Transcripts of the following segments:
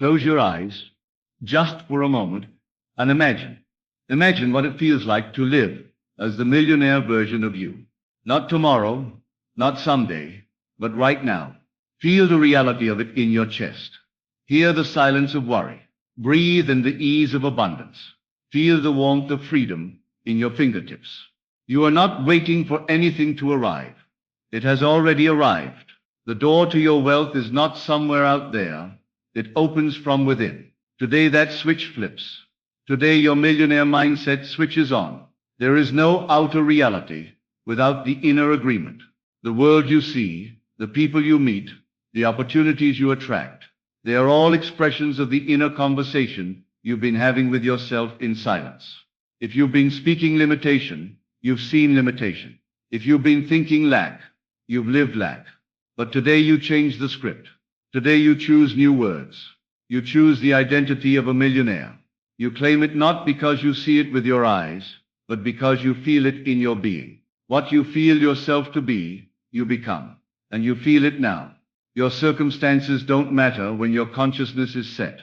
Close your eyes, just for a moment, and imagine. Imagine what it feels like to live as the millionaire version of you. Not tomorrow, not someday, but right now. Feel the reality of it in your chest. Hear the silence of worry. Breathe in the ease of abundance. Feel the warmth of freedom in your fingertips. You are not waiting for anything to arrive. It has already arrived. The door to your wealth is not somewhere out there. It opens from within. Today that switch flips. Today your millionaire mindset switches on. There is no outer reality without the inner agreement. The world you see, the people you meet, the opportunities you attract, they are all expressions of the inner conversation you've been having with yourself in silence. If you've been speaking limitation, you've seen limitation. If you've been thinking lack, you've lived lack. But today you change the script. Today you choose new words. You choose the identity of a millionaire. You claim it not because you see it with your eyes, but because you feel it in your being. What you feel yourself to be, you become. And you feel it now. Your circumstances don't matter when your consciousness is set.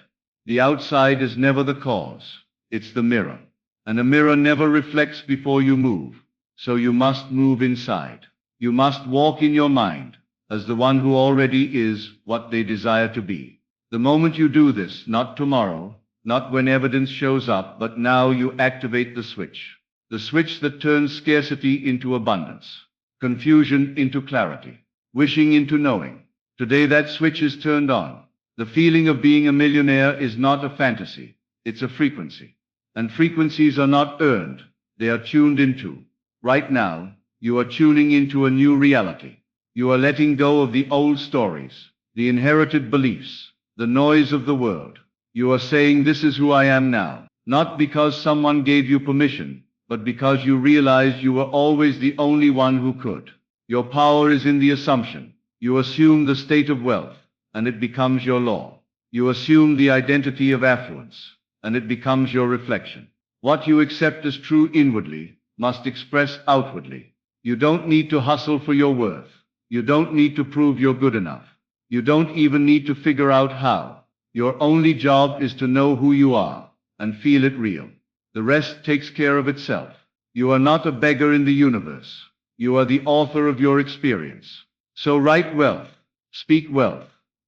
The outside is never the cause. It's the mirror. And a mirror never reflects before you move. So you must move inside. You must walk in your mind as the one who already is what they desire to be. The moment you do this, not tomorrow, not when evidence shows up, but now you activate the switch. The switch that turns scarcity into abundance, confusion into clarity, wishing into knowing. Today that switch is turned on. The feeling of being a millionaire is not a fantasy, it's a frequency. And frequencies are not earned, they are tuned into. Right now, you are tuning into a new reality. You are letting go of the old stories, the inherited beliefs, the noise of the world. You are saying, this is who I am now, not because someone gave you permission, but because you realized you were always the only one who could. Your power is in the assumption. You assume the state of wealth, and it becomes your law. You assume the identity of affluence, and it becomes your reflection. What you accept as true inwardly must express outwardly. You don't need to hustle for your worth. You don't need to prove you're good enough. You don't even need to figure out how. Your only job is to know who you are and feel it real. The rest takes care of itself. You are not a beggar in the universe. You are the author of your experience. So write wealth, speak wealth,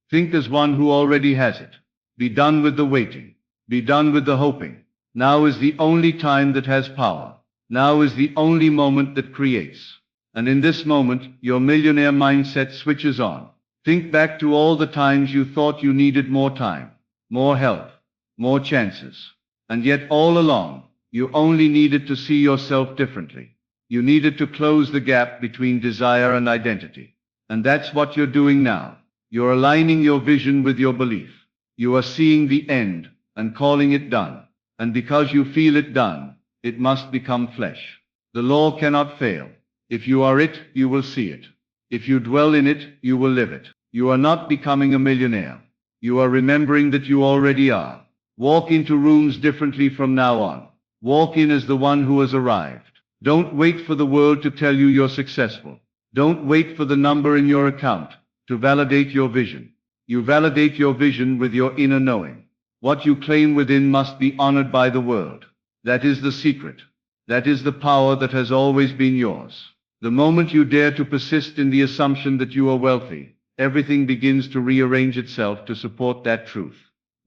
think as one who already has it. Be done with the waiting. Be done with the hoping. Now is the only time that has power. Now is the only moment that creates. And in this moment, your millionaire mindset switches on. Think back to all the times you thought you needed more time, more help, more chances. And yet all along, you only needed to see yourself differently. You needed to close the gap between desire and identity. And that's what you're doing now. You're aligning your vision with your belief. You are seeing the end and calling it done. And because you feel it done, it must become flesh. The law cannot fail. If you are it, you will see it. If you dwell in it, you will live it. You are not becoming a millionaire. You are remembering that you already are. Walk into rooms differently from now on. Walk in as the one who has arrived. Don't wait for the world to tell you you're successful. Don't wait for the number in your account to validate your vision. You validate your vision with your inner knowing. What you claim within must be honored by the world. That is the secret. That is the power that has always been yours. The moment you dare to persist in the assumption that you are wealthy, everything begins to rearrange itself to support that truth.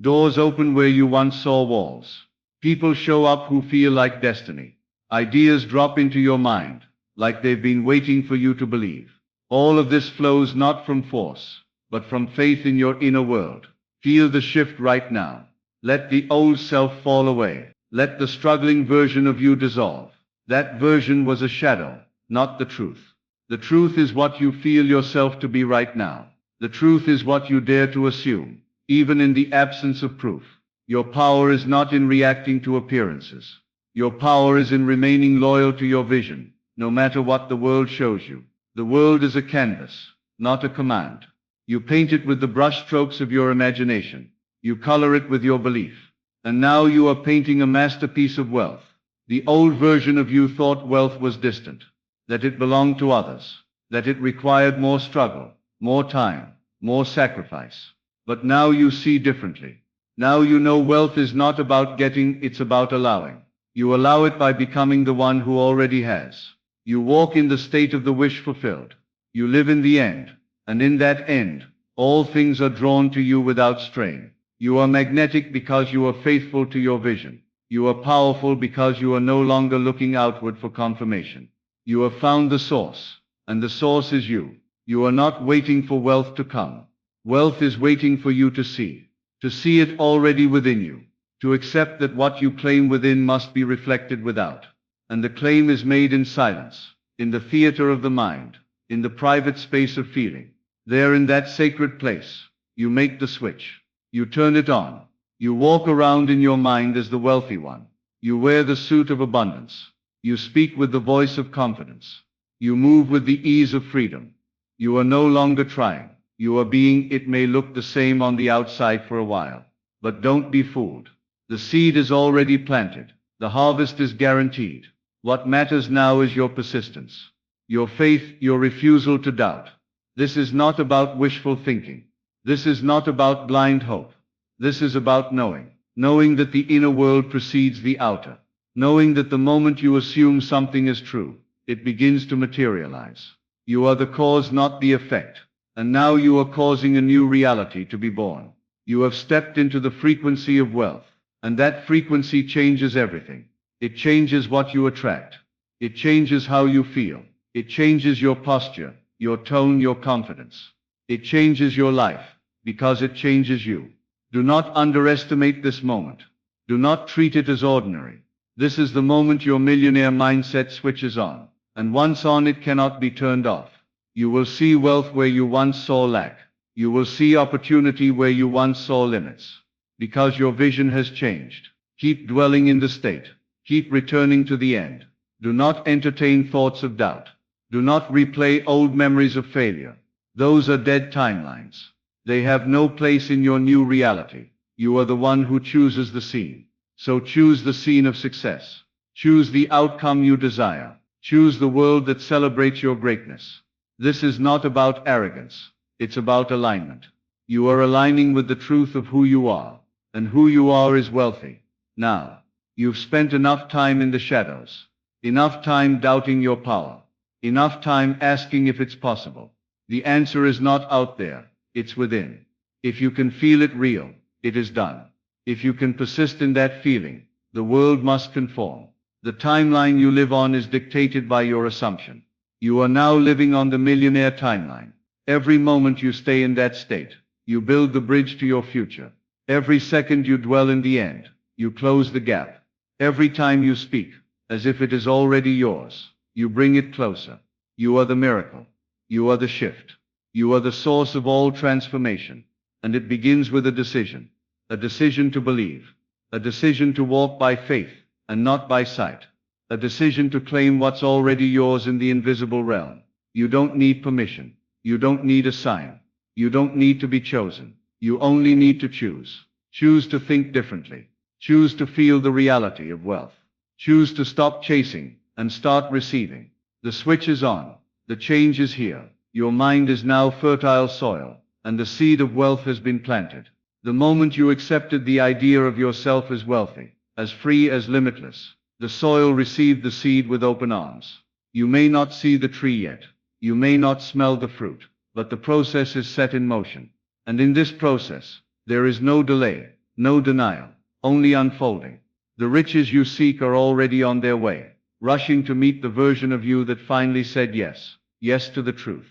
Doors open where you once saw walls. People show up who feel like destiny. Ideas drop into your mind, like they've been waiting for you to believe. All of this flows not from force, but from faith in your inner world. Feel the shift right now. Let the old self fall away. Let the struggling version of you dissolve. That version was a shadow, not the truth. The truth is what you feel yourself to be right now. The truth is what you dare to assume, even in the absence of proof. Your power is not in reacting to appearances. Your power is in remaining loyal to your vision, no matter what the world shows you. The world is a canvas, not a command. You paint it with the brushstrokes of your imagination. You color it with your belief. And now you are painting a masterpiece of wealth. The old version of you thought wealth was distant, that it belonged to others, that it required more struggle, more time, more sacrifice. But now you see differently. Now you know wealth is not about getting, it's about allowing. You allow it by becoming the one who already has. You walk in the state of the wish fulfilled. You live in the end, and in that end, all things are drawn to you without strain. You are magnetic because you are faithful to your vision. You are powerful because you are no longer looking outward for confirmation. You have found the source, and the source is you. You are not waiting for wealth to come. Wealth is waiting for you to see it already within you, to accept that what you claim within must be reflected without. And the claim is made in silence, in the theater of the mind, in the private space of feeling. There in that sacred place, you make the switch. You turn it on. You walk around in your mind as the wealthy one. You wear the suit of abundance. You speak with the voice of confidence. You move with the ease of freedom. You are no longer trying. You are being. It may look the same on the outside for a while, but don't be fooled. The seed is already planted. The harvest is guaranteed. What matters now is your persistence, your faith, your refusal to doubt. This is not about wishful thinking. This is not about blind hope. This is about knowing that the inner world precedes the outer, knowing that the moment you assume something is true, it begins to materialize. You are the cause, not the effect. And now you are causing a new reality to be born. You have stepped into the frequency of wealth, and that frequency changes everything. It changes what you attract. It changes how you feel. It changes your posture, your tone, your confidence. It changes your life, because it changes you. Do not underestimate this moment. Do not treat it as ordinary. This is the moment your millionaire mindset switches on, and once on it cannot be turned off. You will see wealth where you once saw lack. You will see opportunity where you once saw limits. Because your vision has changed. Keep dwelling in the state. Keep returning to the end. Do not entertain thoughts of doubt. Do not replay old memories of failure. Those are dead timelines. They have no place in your new reality. You are the one who chooses the scene. So choose the scene of success. Choose the outcome you desire. Choose the world that celebrates your greatness. This is not about arrogance. It's about alignment. You are aligning with the truth of who you are, and who you are is wealthy. Now, you've spent enough time in the shadows, enough time doubting your power, enough time asking if it's possible. The answer is not out there, it's within. If you can feel it real, it is done. If you can persist in that feeling, the world must conform. The timeline you live on is dictated by your assumption. You are now living on the millionaire timeline. Every moment you stay in that state, you build the bridge to your future. Every second you dwell in the end, you close the gap. Every time you speak, as if it is already yours, you bring it closer. You are the miracle. You are the shift. You are the source of all transformation. And it begins with a decision to believe, a decision to walk by faith and not by sight. A decision to claim what's already yours in the invisible realm. You don't need permission. You don't need a sign. You don't need to be chosen. You only need to choose. Choose to think differently. Choose to feel the reality of wealth. Choose to stop chasing and start receiving. The switch is on. The change is here. Your mind is now fertile soil, and the seed of wealth has been planted. The moment you accepted the idea of yourself as wealthy, as free, as limitless, the soil received the seed with open arms. You may not see the tree yet. You may not smell the fruit, but the process is set in motion. And in this process, there is no delay, no denial, only unfolding. The riches you seek are already on their way, rushing to meet the version of you that finally said yes. Yes to the truth.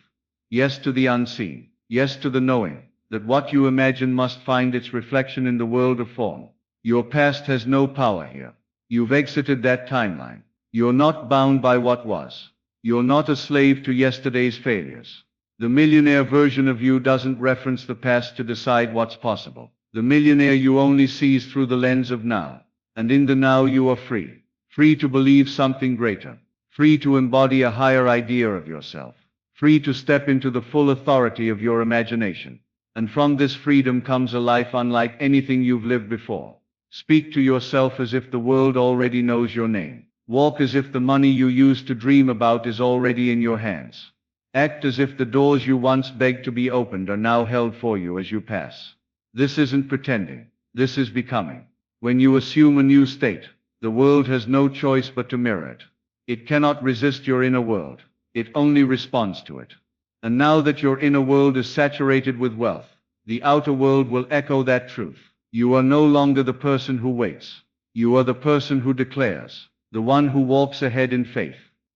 Yes to the unseen. Yes to the knowing that what you imagine must find its reflection in the world of form. Your past has no power here. You've exited that timeline. You're not bound by what was. You're not a slave to yesterday's failures. The millionaire version of you doesn't reference the past to decide what's possible. The millionaire you only sees through the lens of now. And in the now you are free. Free to believe something greater. Free to embody a higher idea of yourself. Free to step into the full authority of your imagination. And from this freedom comes a life unlike anything you've lived before. Speak to yourself as if the world already knows your name. Walk as if the money you used to dream about is already in your hands. Act as if the doors you once begged to be opened are now held for you as you pass. This isn't pretending. This is becoming. When you assume a new state, the world has no choice but to mirror it. It cannot resist your inner world. It only responds to it. And now that your inner world is saturated with wealth, the outer world will echo that truth. You are no longer the person who waits. You are the person who declares, the one who walks ahead in faith,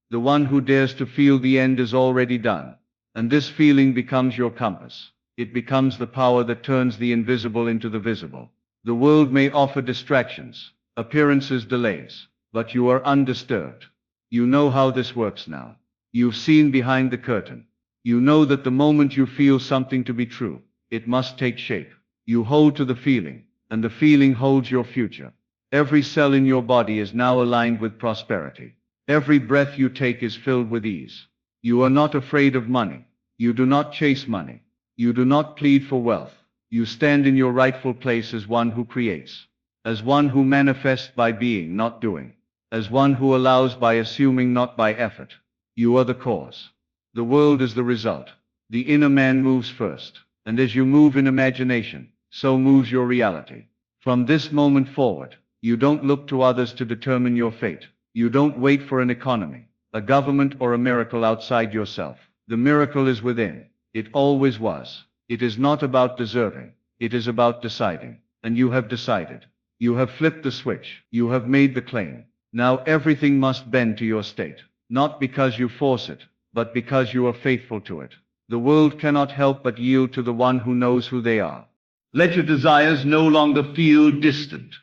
the one who dares to feel the end is already done. And this feeling becomes your compass. It becomes the power that turns the invisible into the visible. The world may offer distractions, appearances, delays, but you are undisturbed. You know how this works now. You've seen behind the curtain. You know that the moment you feel something to be true, it must take shape. You hold to the feeling, and the feeling holds your future. Every cell in your body is now aligned with prosperity. Every breath you take is filled with ease. You are not afraid of money. You do not chase money. You do not plead for wealth. You stand in your rightful place as one who creates, as one who manifests by being, not doing, as one who allows by assuming, not by effort. You are the cause. The world is the result. The inner man moves first, and as you move in imagination, so moves your reality. From this moment forward, you don't look to others to determine your fate. You don't wait for an economy, a government, or a miracle outside yourself. The miracle is within. It always was. It is not about deserving. It is about deciding. And you have decided. You have flipped the switch. You have made the claim. Now everything must bend to your state. Not because you force it, but because you are faithful to it. The world cannot help but yield to the one who knows who they are. Let your desires no longer feel distant.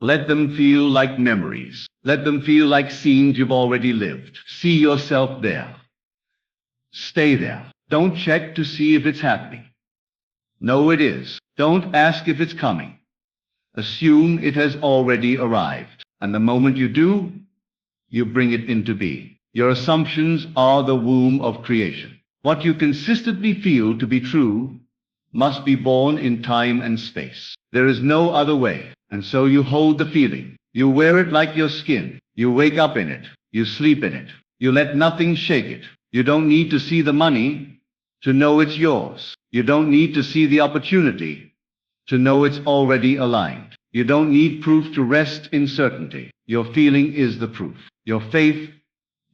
Let them feel like memories. Let them feel like scenes you've already lived. See yourself there. Stay there. Don't check to see if it's happening. Know it is. Don't ask if it's coming. Assume it has already arrived. And the moment you do, you bring it into being. Your assumptions are the womb of creation. What you consistently feel to be true must be born in time and space. There is no other way. And so you hold the feeling. You wear it like your skin. You wake up in it. You sleep in it. You let nothing shake it. You don't need to see the money to know it's yours. You don't need to see the opportunity to know it's already aligned. You don't need proof to rest in certainty. Your feeling is the proof. Your faith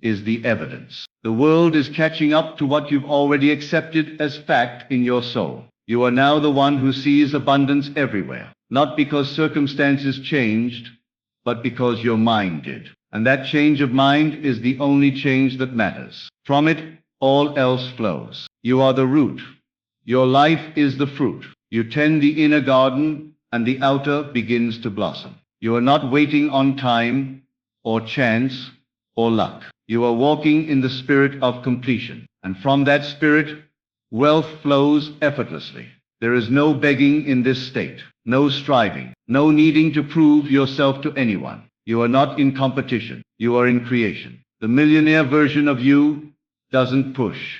is the evidence. The world is catching up to what you've already accepted as fact in your soul. You are now the one who sees abundance everywhere, not because circumstances changed, but because your mind did. And that change of mind is the only change that matters. From it, all else flows. You are the root. Your life is the fruit. You tend the inner garden, and the outer begins to blossom. You are not waiting on time, or chance, or luck. You are walking in the spirit of completion. And from that spirit, wealth flows effortlessly. There is no begging in this state, no striving, no needing to prove yourself to anyone. You are not in competition. You are in creation. The millionaire version of you doesn't push.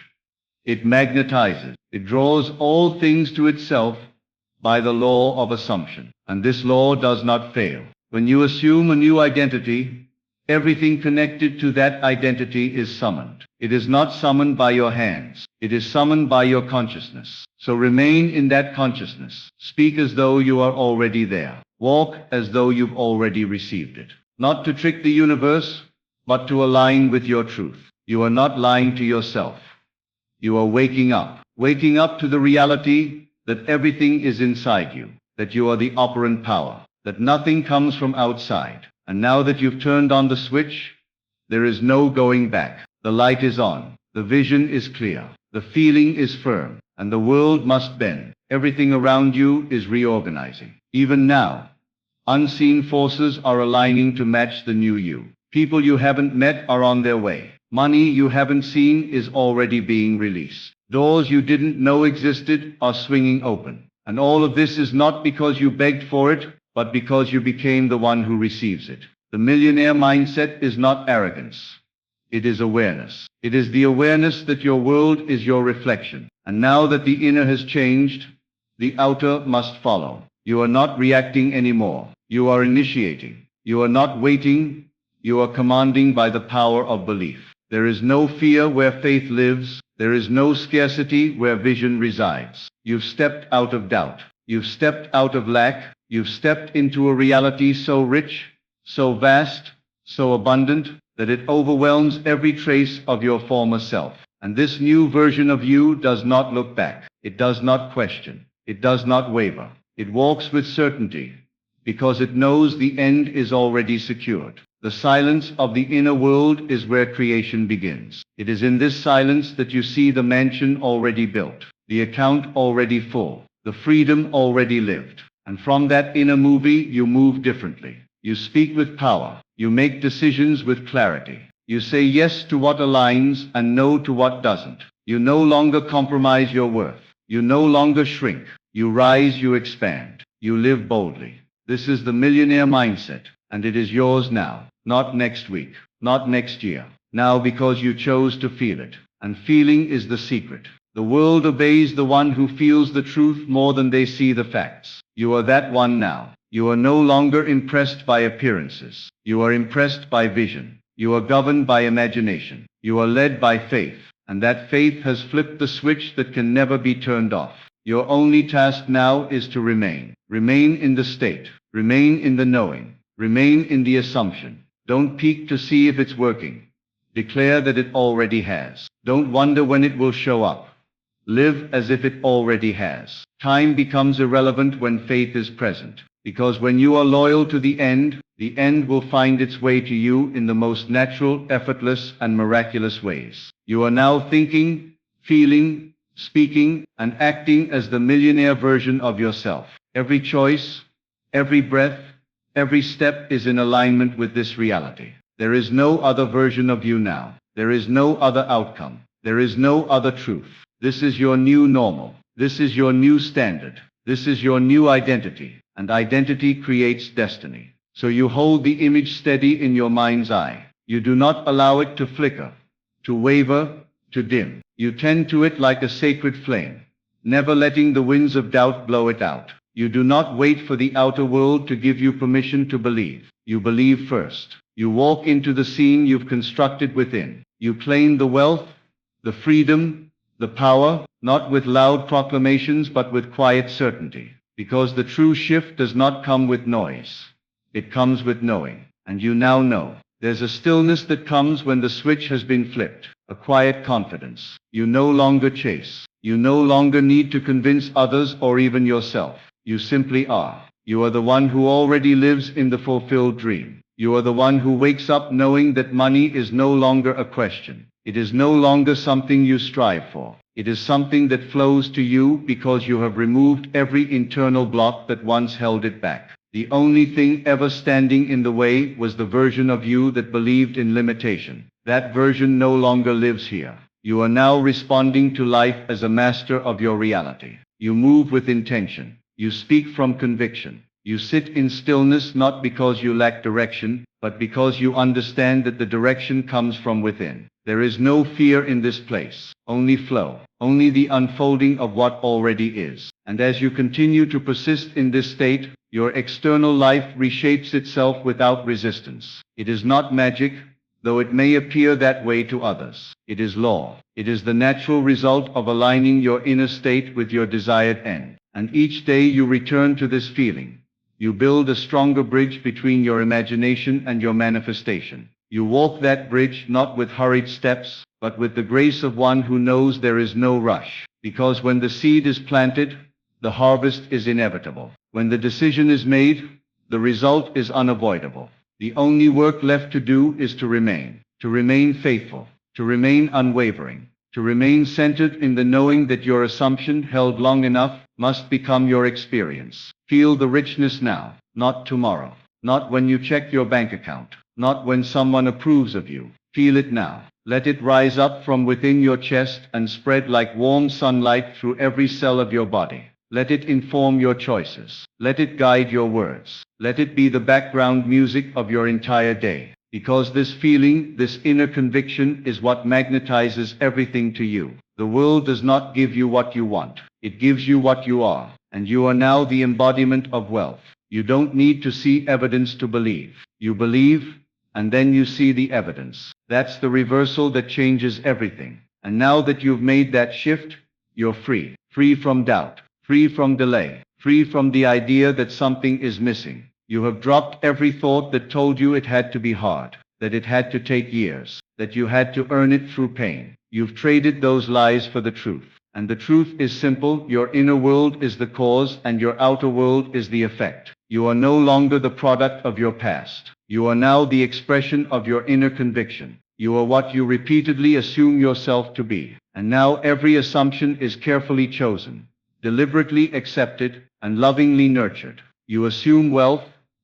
It magnetizes. It draws all things to itself by the law of assumption. And this law does not fail. When you assume a new identity, everything connected to that identity is summoned. It is not summoned by your hands. It is summoned by your consciousness. So remain in that consciousness. Speak as though you are already there. Walk as though you've already received it. Not to trick the universe, but to align with your truth. You are not lying to yourself. You are waking up to the reality that everything is inside you, that you are the operant power, that nothing comes from outside. And now that you've turned on the switch, there is no going back. The light is on. The vision is clear. The feeling is firm. And the world must bend. Everything around you is reorganizing. Even now, unseen forces are aligning to match the new you. People you haven't met are on their way. Money you haven't seen is already being released. Doors you didn't know existed are swinging open. And all of this is not because you begged for it, but because you became the one who receives it. The millionaire mindset is not arrogance. It is awareness. It is the awareness that your world is your reflection. And now that the inner has changed, the outer must follow. You are not reacting anymore. You are initiating. You are not waiting. You are commanding by the power of belief. There is no fear where faith lives. There is no scarcity where vision resides. You've stepped out of doubt. You've stepped out of lack. You've stepped into a reality so rich, so vast, so abundant, that it overwhelms every trace of your former self. And this new version of you does not look back. It does not question. It does not waver. It walks with certainty, because it knows the end is already secured. The silence of the inner world is where creation begins. It is in this silence that you see the mansion already built, the account already full, the freedom already lived. And from that inner movie, you move differently. You speak with power. You make decisions with clarity. You say yes to what aligns and no to what doesn't. You no longer compromise your worth. You no longer shrink. You rise, you expand. You live boldly. This is the millionaire mindset, and it is yours now, not next week, not next year. Now, because you chose to feel it. And feeling is the secret. The world obeys the one who feels the truth more than they see the facts. You are that one now. You are no longer impressed by appearances. You are impressed by vision. You are governed by imagination. You are led by faith. And that faith has flipped the switch that can never be turned off. Your only task now is to remain. Remain in the state. Remain in the knowing. Remain in the assumption. Don't peek to see if it's working. Declare that it already has. Don't wonder when it will show up. Live as if it already has. Time becomes irrelevant when faith is present. Because when you are loyal to the end will find its way to you in the most natural, effortless, and miraculous ways. You are now thinking, feeling, speaking, and acting as the millionaire version of yourself. Every choice, every breath, every step is in alignment with this reality. There is no other version of you now. There is no other outcome. There is no other truth. This is your new normal. This is your new standard. This is your new identity. And identity creates destiny. So you hold the image steady in your mind's eye. You do not allow it to flicker, to waver, to dim. You tend to it like a sacred flame, never letting the winds of doubt blow it out. You do not wait for the outer world to give you permission to believe. You believe first. You walk into the scene you've constructed within. You claim the wealth, the freedom, the power, not with loud proclamations but with quiet certainty. Because the true shift does not come with noise. It comes with knowing. And you now know. There's a stillness that comes when the switch has been flipped. A quiet confidence. You no longer chase. You no longer need to convince others or even yourself. You simply are. You are the one who already lives in the fulfilled dream. You are the one who wakes up knowing that money is no longer a question. It is no longer something you strive for. It is something that flows to you because you have removed every internal block that once held it back. The only thing ever standing in the way was the version of you that believed in limitation. That version no longer lives here. You are now responding to life as a master of your reality. You move with intention. You speak from conviction. You sit in stillness not because you lack direction, but because you understand that the direction comes from within. There is no fear in this place, only flow, only the unfolding of what already is. And as you continue to persist in this state, your external life reshapes itself without resistance. It is not magic, though it may appear that way to others. It is law. It is the natural result of aligning your inner state with your desired end. And each day you return to this feeling. You build a stronger bridge between your imagination and your manifestation. You walk that bridge not with hurried steps, but with the grace of one who knows there is no rush. Because when the seed is planted, the harvest is inevitable. When the decision is made, the result is unavoidable. The only work left to do is to remain faithful, to remain unwavering, to remain centered in the knowing that your assumption held long enough must become your experience. Feel the richness now, not tomorrow, not when you check your bank account, not when someone approves of you. Feel it now. Let it rise up from within your chest and spread like warm sunlight through every cell of your body. Let it inform your choices. Let it guide your words. Let it be the background music of your entire day. Because this feeling, this inner conviction is what magnetizes everything to you. The world does not give you what you want. It gives you what you are. And you are now the embodiment of wealth. You don't need to see evidence to believe. You believe, and then you see the evidence. That's the reversal that changes everything. And now that you've made that shift, you're free. Free from doubt. Free from delay. free from the idea that something is missing. You have dropped every thought that told you it had to be hard, that it had to take years, that you had to earn it through pain. You've traded those lies for the truth. And the truth is simple: your inner world is the cause and your outer world is the effect. You are no longer the product of your past. You are now the expression of your inner conviction. You are what you repeatedly assume yourself to be. And now every assumption is carefully chosen, deliberately accepted, and lovingly nurtured. You assume wealth,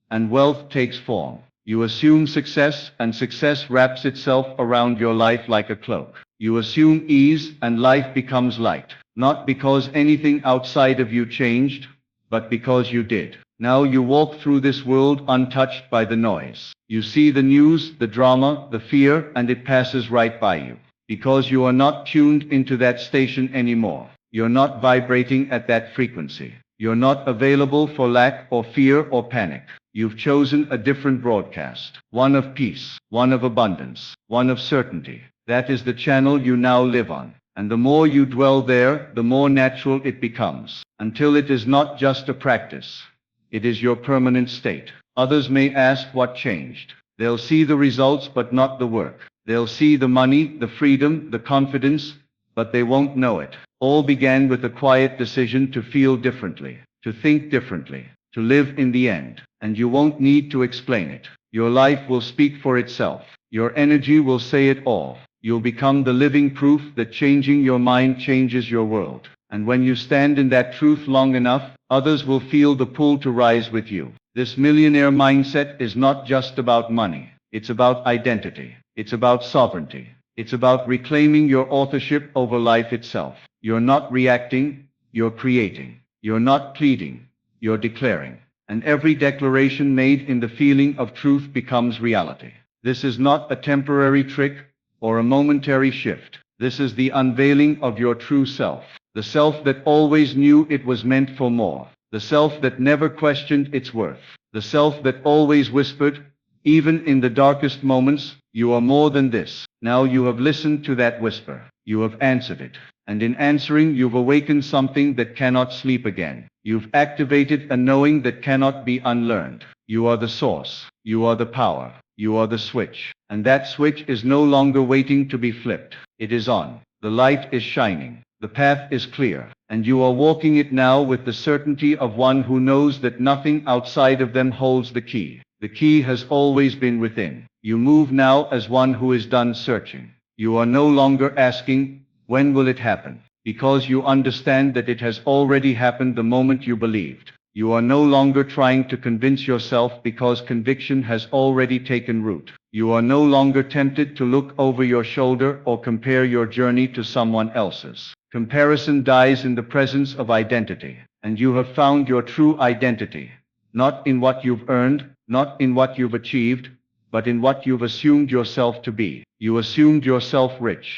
and wealth takes form. You assume success, and success wraps itself around your life like a cloak. You assume ease, and life becomes light. Not because anything outside of you changed, but because you did. Now you walk through this world untouched by the noise. You see the news, the drama, the fear, and it passes right by you. Because you are not tuned into that station anymore. You're not vibrating at that frequency. You're not available for lack or fear or panic. You've chosen a different broadcast. One of peace, one of abundance, one of certainty. That is the channel you now live on. And the more you dwell there, the more natural it becomes, until it is not just a practice. It is your permanent state. Others may ask what changed. They'll see the results but not the work. They'll see the money, the freedom, the confidence, but they won't know it. All began with a quiet decision to feel differently, to think differently, to live in the end. And you won't need to explain it. Your life will speak for itself. Your energy will say it all. You'll become the living proof that changing your mind changes your world. And when you stand in that truth long enough, others will feel the pull to rise with you. This millionaire mindset is not just about money. It's about identity. It's about sovereignty. It's about reclaiming your authorship over life itself. You're not reacting, you're creating. You're not pleading, you're declaring. And every declaration made in the feeling of truth becomes reality. This is not a temporary trick or a momentary shift. This is the unveiling of your true self. The self that always knew it was meant for more. The self that never questioned its worth. The self that always whispered, even in the darkest moments, "You are more than this." Now you have listened to that whisper. You have answered it. And in answering, you've awakened something that cannot sleep again. You've activated a knowing that cannot be unlearned. You are the source. You are the power. You are the switch. And that switch is no longer waiting to be flipped. It is on. The light is shining. The path is clear. And you are walking it now with the certainty of one who knows that nothing outside of them holds the key. The key has always been within. You move now as one who is done searching. You are no longer asking, "When will it happen?" Because you understand that it has already happened the moment you believed. You are no longer trying to convince yourself because conviction has already taken root. You are no longer tempted to look over your shoulder or compare your journey to someone else's. Comparison dies in the presence of identity, and you have found your true identity, not in what you've earned, not in what you've achieved, but in what you've assumed yourself to be. You assumed yourself rich,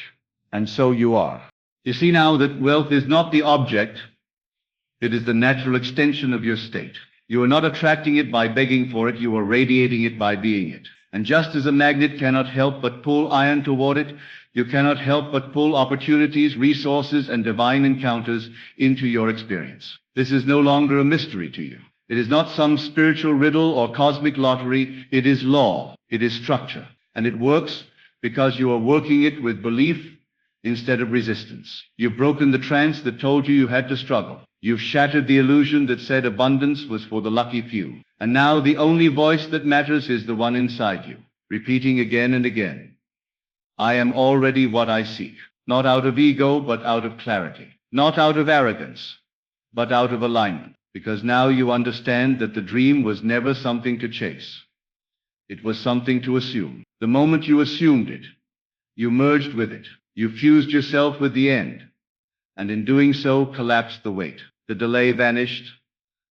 and so you are. You see now that wealth is not the object, it is the natural extension of your state. You are not attracting it by begging for it, you are radiating it by being it. And just as a magnet cannot help but pull iron toward it, you cannot help but pull opportunities, resources, and divine encounters into your experience. This is no longer a mystery to you. It is not some spiritual riddle or cosmic lottery. It is law. It is structure. And it works because you are working it with belief instead of resistance. You've broken the trance that told you had to struggle. You've shattered the illusion that said abundance was for the lucky few. And now the only voice that matters is the one inside you, repeating again and again, "I am already what I seek." Not out of ego, but out of clarity. Not out of arrogance, but out of alignment. Because now you understand that the dream was never something to chase. It was something to assume. The moment you assumed it, you merged with it. You fused yourself with the end, and in doing so collapsed the weight. The delay vanished,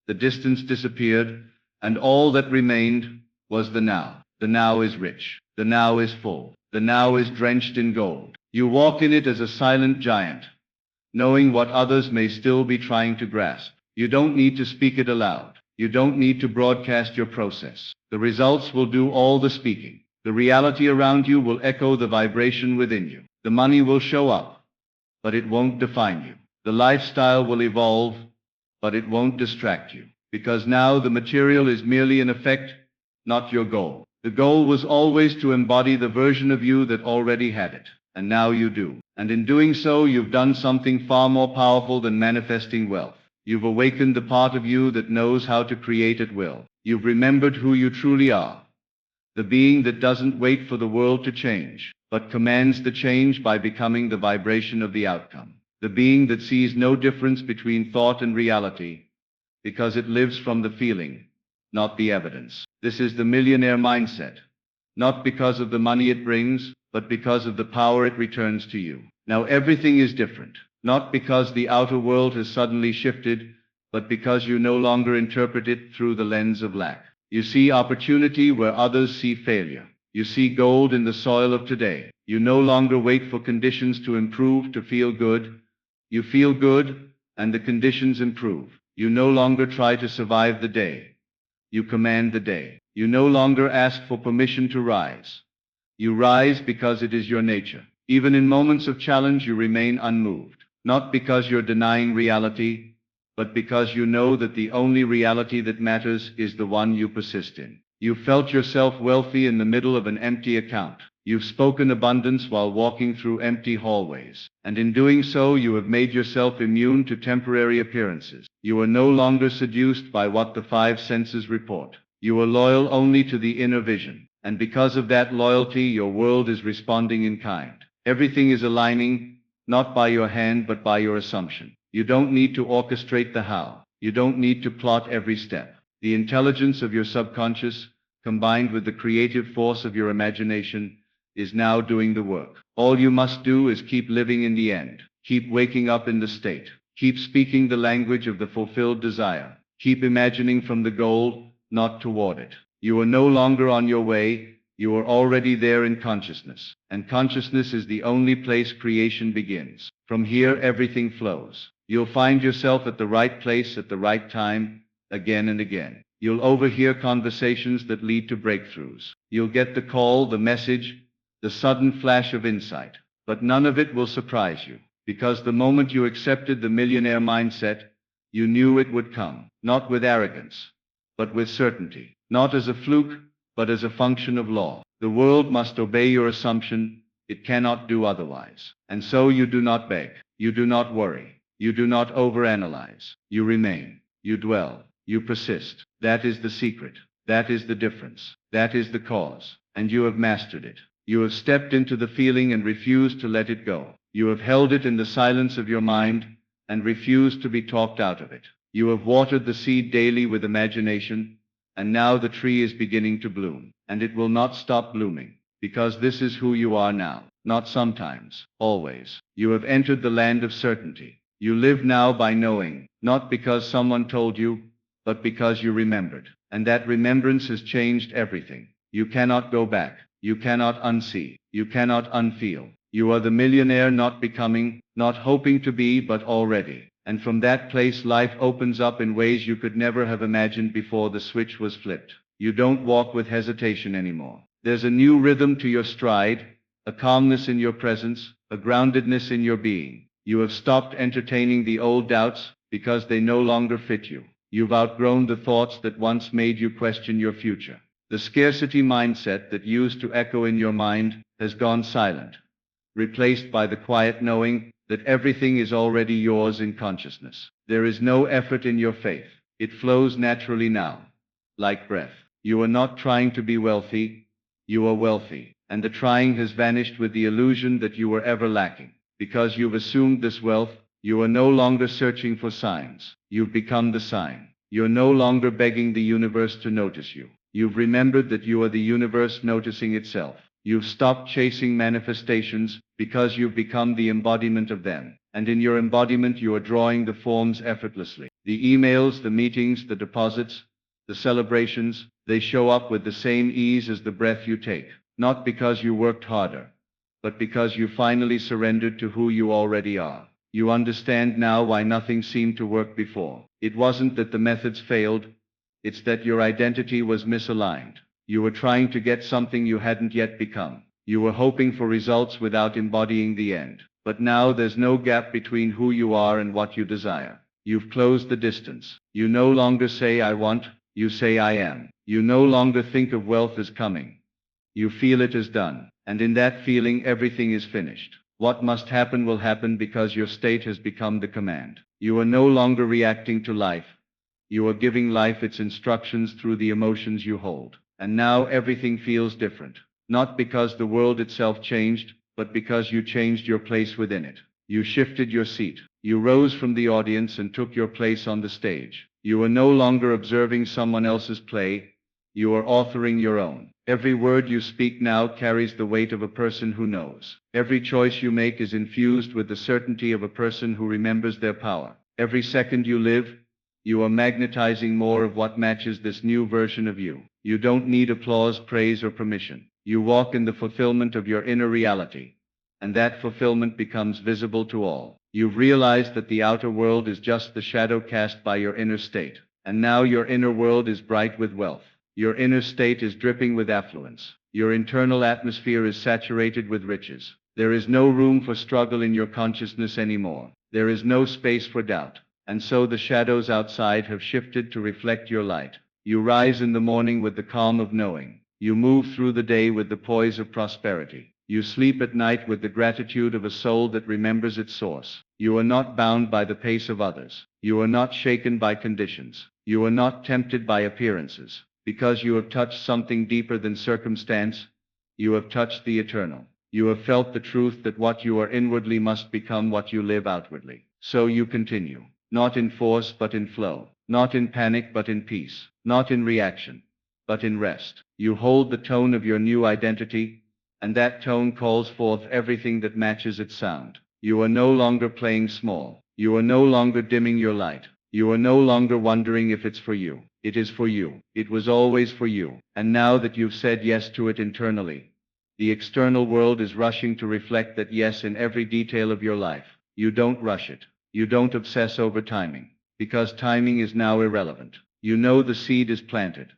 the distance disappeared, and all that remained was the now. The now is rich. The now is full. The now is drenched in gold. You walk in it as a silent giant, knowing what others may still be trying to grasp. You don't need to speak it aloud. You don't need to broadcast your process. The results will do all the speaking. The reality around you will echo the vibration within you. The money will show up, but it won't define you. The lifestyle will evolve, but it won't distract you. Because now the material is merely an effect, not your goal. The goal was always to embody the version of you that already had it. And now you do. And in doing so, you've done something far more powerful than manifesting wealth. You've awakened the part of you that knows how to create at will. You've remembered who you truly are. The being that doesn't wait for the world to change, but commands the change by becoming the vibration of the outcome. The being that sees no difference between thought and reality, because it lives from the feeling, not the evidence. This is the millionaire mindset. Not because of the money it brings, but because of the power it returns to you. Now everything is different. Not because the outer world has suddenly shifted, but because you no longer interpret it through the lens of lack. You see opportunity where others see failure. You see gold in the soil of today. You no longer wait for conditions to improve to feel good. You feel good, and the conditions improve. You no longer try to survive the day. You command the day. You no longer ask for permission to rise. You rise because it is your nature. Even in moments of challenge, you remain unmoved. Not because you're denying reality, but because you know that the only reality that matters is the one you persist in. You felt yourself wealthy in the middle of an empty account. You've spoken abundance while walking through empty hallways. And in doing so, you have made yourself immune to temporary appearances. You are no longer seduced by what the five senses report. You are loyal only to the inner vision. And because of that loyalty, your world is responding in kind. Everything is aligning, not by your hand, but by your assumption. You don't need to orchestrate the how. You don't need to plot every step. The intelligence of your subconscious, combined with the creative force of your imagination, is now doing the work. All you must do is keep living in the end. Keep waking up in the state. Keep speaking the language of the fulfilled desire. Keep imagining from the goal, not toward it. You are no longer on your way. You are already there in consciousness. And consciousness is the only place creation begins. From here, everything flows. You'll find yourself at the right place at the right time, again and again. You'll overhear conversations that lead to breakthroughs. You'll get the call, the message, the sudden flash of insight. But none of it will surprise you, because the moment you accepted the millionaire mindset, you knew it would come, not with arrogance, but with certainty, not as a fluke, but as a function of law. The world must obey your assumption. It cannot do otherwise. And so you do not beg. You do not worry. You do not overanalyze. You remain. You dwell. You persist. That is the secret. That is the difference. That is the cause. And you have mastered it. You have stepped into the feeling and refused to let it go. You have held it in the silence of your mind and refused to be talked out of it. You have watered the seed daily with imagination, and now the tree is beginning to bloom. And it will not stop blooming, because this is who you are now. Not sometimes, always. You have entered the land of certainty. You live now by knowing, not because someone told you, but because you remembered. And that remembrance has changed everything. You cannot go back. You cannot unsee. You cannot unfeel. You are the millionaire, not becoming, not hoping to be, but already. And from that place, life opens up in ways you could never have imagined before the switch was flipped. You don't walk with hesitation anymore. There's a new rhythm to your stride, a calmness in your presence, a groundedness in your being. You have stopped entertaining the old doubts because they no longer fit you. You've outgrown the thoughts that once made you question your future. The scarcity mindset that used to echo in your mind has gone silent, replaced by the quiet knowing that everything is already yours in consciousness. There is no effort in your faith. It flows naturally now, like breath. You are not trying to be wealthy. You are wealthy. And the trying has vanished with the illusion that you were ever lacking. Because you've assumed this wealth, you are no longer searching for signs. You've become the sign. You're no longer begging the universe to notice you. You've remembered that you are the universe noticing itself. You've stopped chasing manifestations because you've become the embodiment of them. And in your embodiment, you are drawing the forms effortlessly. The emails, the meetings, the deposits, the celebrations, they show up with the same ease as the breath you take. Not because you worked harder, but because you finally surrendered to who you already are. You understand now why nothing seemed to work before. It wasn't that the methods failed. It's that your identity was misaligned. You were trying to get something you hadn't yet become. You were hoping for results without embodying the end. But now there's no gap between who you are and what you desire. You've closed the distance. You no longer say I want, you say I am. You no longer think of wealth as coming. You feel it as done. And in that feeling everything is finished. What must happen will happen because your state has become the command. You are no longer reacting to life. You are giving life its instructions through the emotions you hold. And now everything feels different. Not because the world itself changed, but because you changed your place within it. You shifted your seat. You rose from the audience and took your place on the stage. You are no longer observing someone else's play. You are authoring your own. Every word you speak now carries the weight of a person who knows. Every choice you make is infused with the certainty of a person who remembers their power. Every second you live, you are magnetizing more of what matches this new version of you. You don't need applause, praise, or permission. You walk in the fulfillment of your inner reality. And that fulfillment becomes visible to all. You've realized that the outer world is just the shadow cast by your inner state. And now your inner world is bright with wealth. Your inner state is dripping with affluence. Your internal atmosphere is saturated with riches. There is no room for struggle in your consciousness anymore. There is no space for doubt. And so the shadows outside have shifted to reflect your light. You rise in the morning with the calm of knowing. You move through the day with the poise of prosperity. You sleep at night with the gratitude of a soul that remembers its source. You are not bound by the pace of others. You are not shaken by conditions. You are not tempted by appearances. Because you have touched something deeper than circumstance, you have touched the eternal. You have felt the truth that what you are inwardly must become what you live outwardly. So you continue, not in force but in flow, not in panic but in peace, not in reaction, but in rest. You hold the tone of your new identity, and that tone calls forth everything that matches its sound. You are no longer playing small. You are no longer dimming your light. You are no longer wondering if it's for you. It is for you. It was always for you. And now that you've said yes to it internally, the external world is rushing to reflect that yes in every detail of your life. You don't rush it. You don't obsess over timing, because timing is now irrelevant. You know the seed is planted,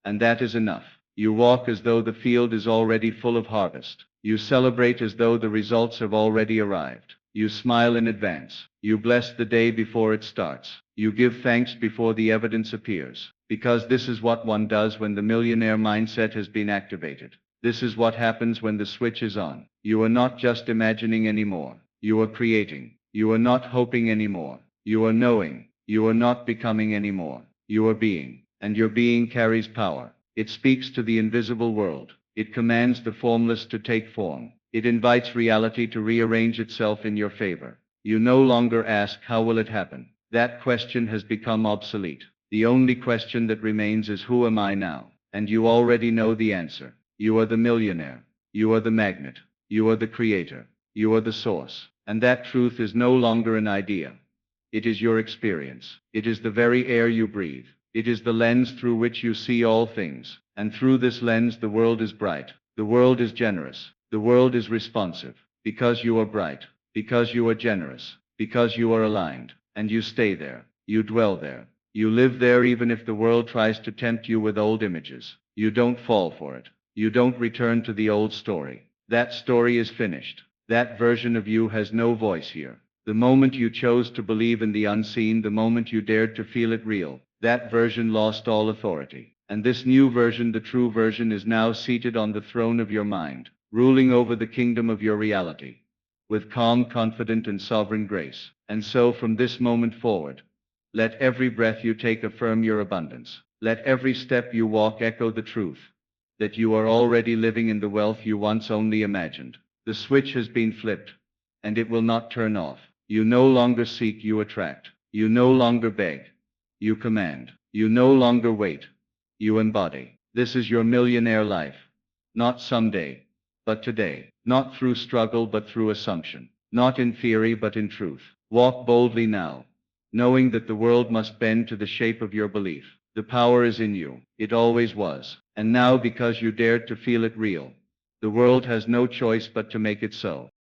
and that is enough. You walk as though the field is already full of harvest. You celebrate as though the results have already arrived. You smile in advance. You bless the day before it starts. You give thanks before the evidence appears. Because this is what one does when the millionaire mindset has been activated. This is what happens when the switch is on. You are not just imagining anymore. You are creating. You are not hoping anymore. You are knowing. You are not becoming anymore. You are being. And your being carries power. It speaks to the invisible world. It commands the formless to take form. It invites reality to rearrange itself in your favor. You no longer ask, how will it happen? That question has become obsolete. The only question that remains is, who am I now? And you already know the answer. You are the millionaire. You are the magnet. You are the creator. You are the source. And that truth is no longer an idea. It is your experience. It is the very air you breathe. It is the lens through which you see all things. And through this lens the world is bright. The world is generous. The world is responsive. Because you are bright. Because you are generous. Because you are aligned. And you stay there. You dwell there. You live there even if the world tries to tempt you with old images. You don't fall for it. You don't return to the old story. That story is finished. That version of you has no voice here. The moment you chose to believe in the unseen, the moment you dared to feel it real, that version lost all authority. And this new version, the true version, is now seated on the throne of your mind, ruling over the kingdom of your reality, with calm, confident, and sovereign grace. And so from this moment forward, let every breath you take affirm your abundance. Let every step you walk echo the truth, that you are already living in the wealth you once only imagined. The switch has been flipped, and it will not turn off. You no longer seek, you attract. You no longer beg. You command. You no longer wait. You embody. This is your millionaire life. Not someday, but today. Not through struggle, but through assumption. Not in theory, but in truth. Walk boldly now, knowing that the world must bend to the shape of your belief. The power is in you. It always was. And now, because you dared to feel it real, the world has no choice but to make it so.